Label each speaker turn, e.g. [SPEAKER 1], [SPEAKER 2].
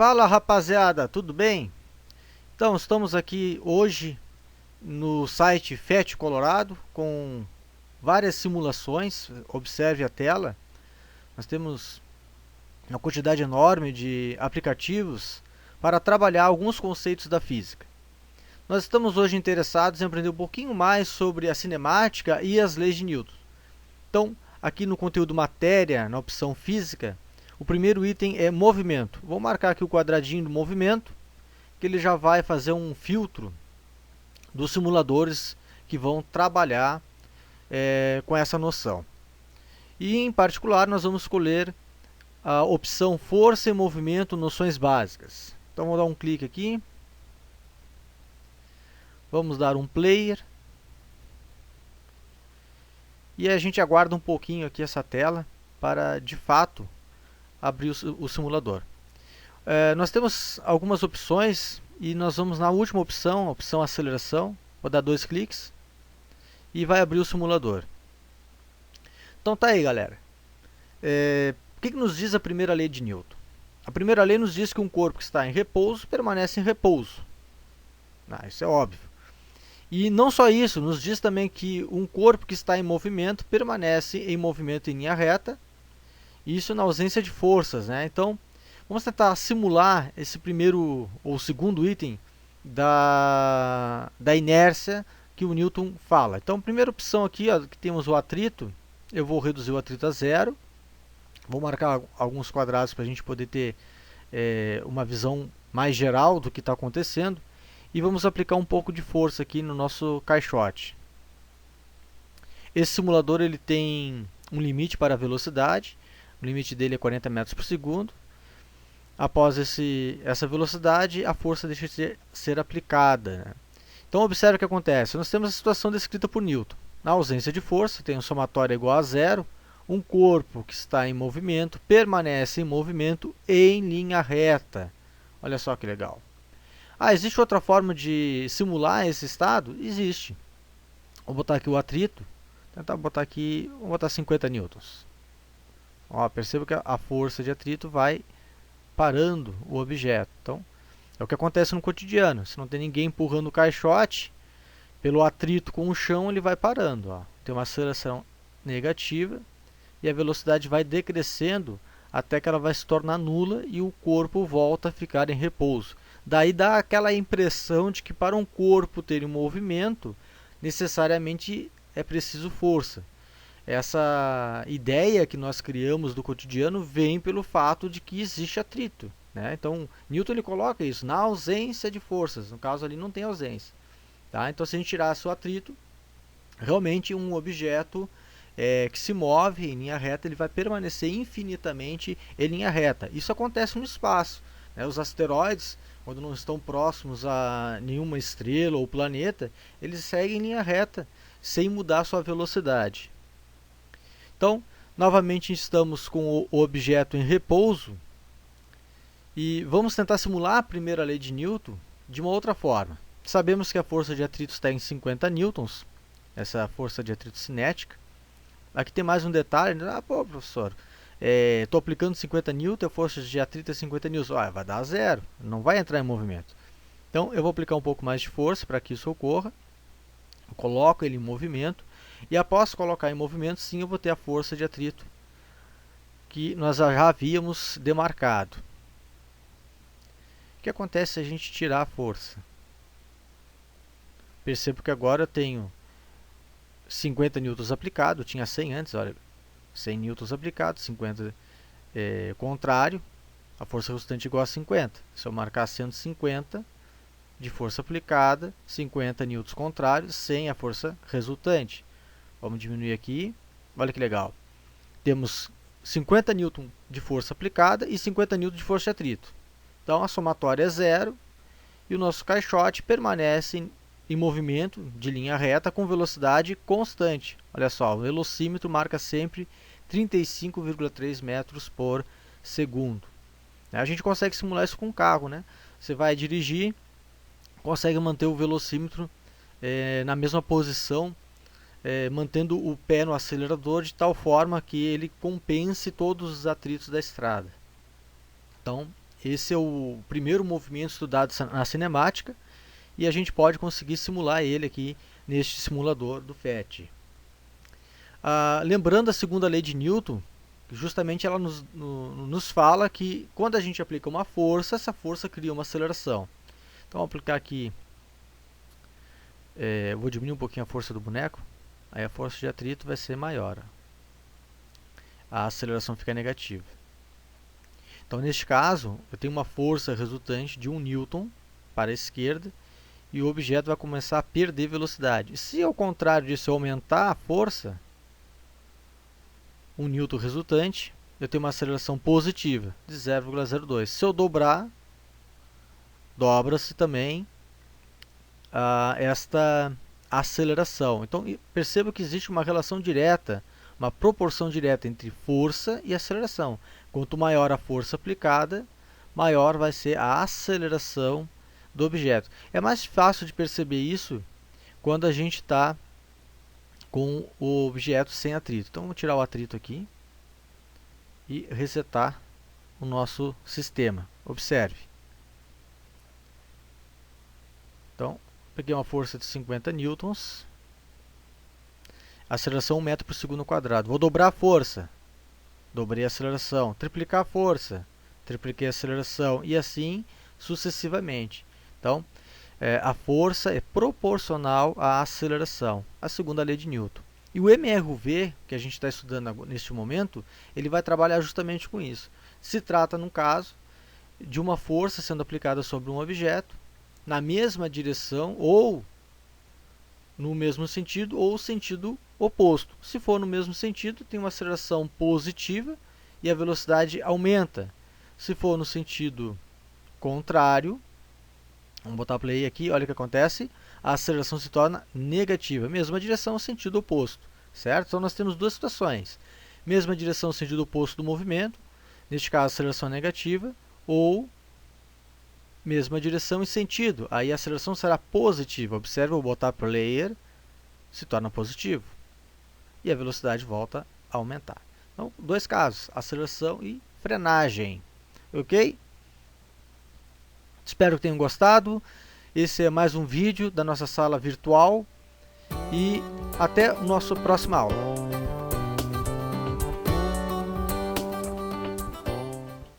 [SPEAKER 1] Fala rapaziada, tudo bem? Então estamos aqui hoje no site FET Colorado com várias simulações. Observe a tela. Nós temos uma quantidade enorme de aplicativos para trabalhar alguns conceitos da física. Nós estamos hoje interessados em aprender um pouquinho mais sobre a cinemática e as leis de Newton. Então, aqui no conteúdo matéria, na opção física, o primeiro item é movimento. Vou marcar aqui o quadradinho do movimento, que ele já vai fazer um filtro dos simuladores que vão trabalhar com essa noção. E em particular nós vamos escolher a opção força e movimento, noções básicas. Então vou dar um clique aqui, vamos dar um player e a gente aguarda um pouquinho aqui essa tela para de fato abrir o simulador. Nós temos algumas opções e nós vamos na última opção, a opção aceleração. Vou dar 2 cliques e vai abrir o simulador. Então tá aí, galera. O que nos diz a primeira lei de Newton? A primeira lei nos diz que um corpo que está em repouso permanece em repouso. Isso é óbvio. E não só isso, nos diz também que um corpo que está em movimento permanece em movimento em linha reta. Isso na ausência de forças, né? Então, vamos tentar simular esse primeiro ou segundo item da inércia que o Newton fala. Então, primeira opção aqui, ó, que temos o atrito, eu vou reduzir o atrito a zero. Vou marcar alguns quadrados para a gente poder ter uma visão mais geral do que está acontecendo. E vamos aplicar um pouco de força aqui no nosso caixote. Esse simulador ele tem um limite para a velocidade. O limite dele é 40 metros por segundo. Após essa velocidade, a força deixa de ser aplicada, né? Então, observe o que acontece. Nós temos a situação descrita por Newton. Na ausência de força, tem um somatório igual a zero. Um corpo que está em movimento permanece em movimento em linha reta. Olha só que legal. Existe outra forma de simular esse estado? Existe. Vou botar aqui o atrito. Tentar botar aqui, vou botar 50 newtons. Perceba que a força de atrito vai parando o objeto. Então, é o que acontece no cotidiano. Se não tem ninguém empurrando o caixote, pelo atrito com o chão, ele vai parando. Tem uma aceleração negativa e a velocidade vai decrescendo até que ela vai se tornar nula e o corpo volta a ficar em repouso. Daí dá aquela impressão de que para um corpo ter um movimento, necessariamente é preciso força. Essa ideia que nós criamos do cotidiano vem pelo fato de que existe atrito, né? Então, Newton ele coloca isso na ausência de forças. No caso ali não tem ausência. Tá? Então, se a gente tirasse o atrito, realmente um objeto que se move em linha reta, ele vai permanecer infinitamente em linha reta. Isso acontece no espaço, né? Os asteroides, quando não estão próximos a nenhuma estrela ou planeta, eles seguem em linha reta, sem mudar sua velocidade. Então, novamente estamos com o objeto em repouso e vamos tentar simular a primeira lei de Newton de uma outra forma. Sabemos que a força de atrito está em 50 newtons, essa força de atrito cinética. Aqui tem mais um detalhe, pô, professor, estou aplicando 50 newtons, a força de atrito é 50 newtons, vai dar zero, não vai entrar em movimento. Então, eu vou aplicar um pouco mais de força para que isso ocorra. Eu coloco ele em movimento. E após colocar em movimento, sim, eu vou ter a força de atrito que nós já havíamos demarcado. O que acontece se a gente tirar a força? Percebo que agora eu tenho 50 newtons aplicado, eu tinha 100 antes, olha, 100 newtons aplicado, 50 contrário, a força resultante é igual a 50. Se eu marcar 150 de força aplicada, 50 newtons contrários, 100 a força resultante. Vamos diminuir aqui, olha que legal. Temos 50 newton de força aplicada e 50 newton de força de atrito. Então a somatória é zero e o nosso caixote permanece em movimento de linha reta com velocidade constante. Olha só, o velocímetro marca sempre 35,3 metros por segundo. A gente consegue simular isso com um carro, né? Você vai dirigir, consegue manter o velocímetro na mesma posição, mantendo o pé no acelerador de tal forma que ele compense todos os atritos da estrada. Então, Esse é o primeiro movimento estudado na cinemática e a gente pode conseguir simular ele aqui neste simulador do PhET. Lembrando a segunda lei de Newton, justamente ela nos fala que quando a gente aplica uma força, essa força cria uma aceleração. Então, vou aplicar aqui, vou diminuir um pouquinho a força do boneco, aí a força de atrito vai ser maior. A aceleração fica negativa. Então, neste caso, eu tenho uma força resultante de 1 newton para a esquerda e o objeto vai começar a perder velocidade. E se ao contrário disso eu aumentar a força, 1 newton resultante, eu tenho uma aceleração positiva de 0,02. Se eu dobrar, dobra-se também esta aceleração. Então, perceba que existe uma relação direta, uma proporção direta entre força e aceleração. Quanto maior a força aplicada, maior vai ser a aceleração do objeto. É mais fácil de perceber isso quando a gente está com o objeto sem atrito. Então, vamos tirar o atrito aqui e resetar o nosso sistema. Observe. Então, peguei uma força de 50 newtons, aceleração 1 metro por segundo quadrado. Vou dobrar a força, dobrei a aceleração, triplicar a força, tripliquei a aceleração e assim sucessivamente. Então, a força é proporcional à aceleração, a segunda lei de Newton. E o MRUV, que a gente está estudando neste momento, ele vai trabalhar justamente com isso. Se trata, no caso, de uma força sendo aplicada sobre um objeto, na mesma direção ou no mesmo sentido ou sentido oposto. Se for no mesmo sentido, tem uma aceleração positiva e a velocidade aumenta. Se for no sentido contrário, vamos botar play aqui, olha o que acontece, a aceleração se torna negativa. Mesma direção, sentido oposto, certo? Então nós temos duas situações. Mesma direção, sentido oposto do movimento, neste caso aceleração negativa, ou mesma direção e sentido, aí a aceleração será positiva. Observe, eu vou botar player, se torna positivo. E a velocidade volta a aumentar. Então, dois casos, aceleração e frenagem. Ok? Espero que tenham gostado. Esse é mais um vídeo da nossa sala virtual. E até a nossa próxima aula.